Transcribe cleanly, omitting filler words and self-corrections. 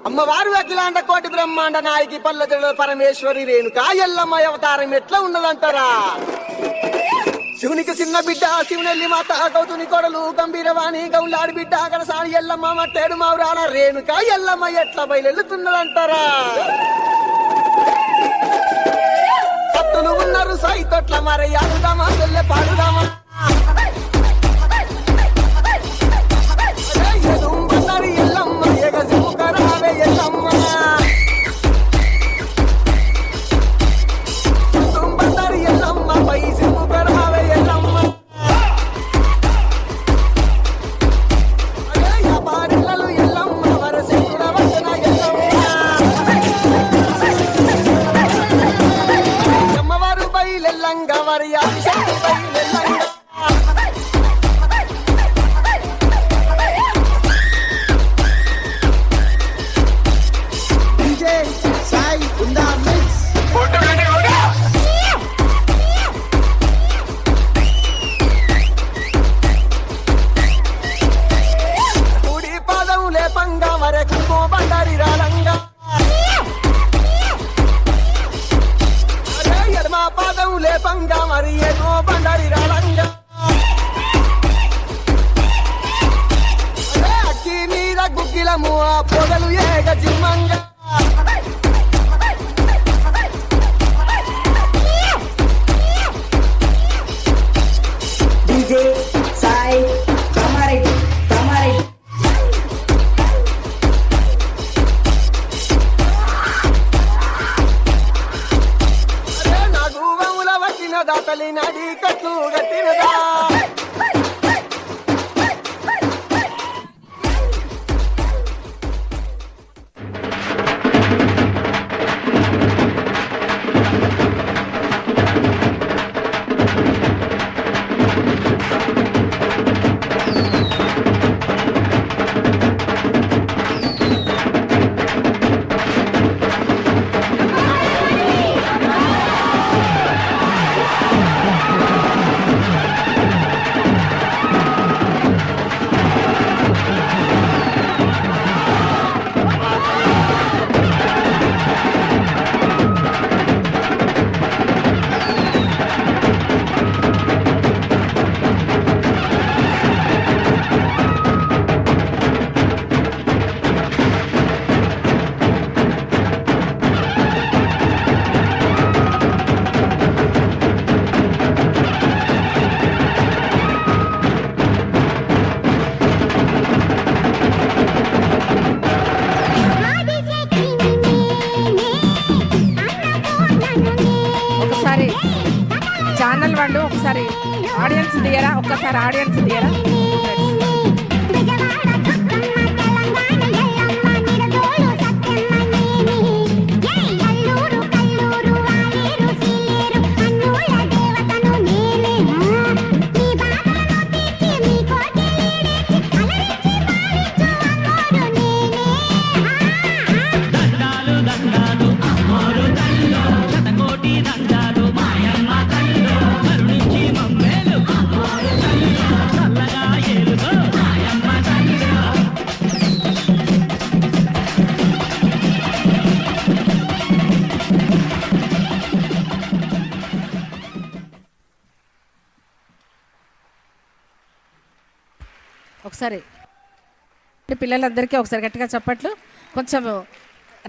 అమ్మవారు అఖిలాండ కోటి బ్రహ్మాండ నాయకి పల్లె పరమేశ్వరి రేణుకా ఎల్లమ్మ అవతారం ఎట్లా ఉన్నదంటారా? శివునికి చిన్న బిడ్డ శివునెల్లి మాత గౌతుని కొడలు గంభీరవాణి గౌలాడి బిడ్డ కడసాని ఎల్లమ్మ మట్టేడు మావురాల రేణుకా ఎల్లమ్మ ఎట్లా బయలుతున్నదంటారా? భక్తులు ఉన్నారు సైతొట్ల మరి అడుదామా చెల్లె పాడుదామా ఎల్లమ్మ ఎగసిముకరావే ఎల్లమ్మ తుంబరి ఎల్లమ్మ పై సిముకరావే ఎల్లమ్మ పారిల్లలు ఎల్లమ్మ వరసికుడ వచన ఎల్లమ్మ అమ్మవారు బయలెల్లంగా వరి ఆశక్తి బయలెల్లంగా పొగలు ఏగ జిమ్మంగా డీజే సాయి కామారెడ్డి కామారెడ్డి నాకు వముల వట్టినదా తల్లి నడి కట్లు గట్టినదా ఛానల్ వాళ్ళు ఒకసారి ఆడియన్స్ దియరా, ఒక్కసారి ఆడియన్స్ దియరా. ఒకసారి పిల్లలందరికీ ఒకసారి గట్టిగా చప్పట్లు. కొంచెం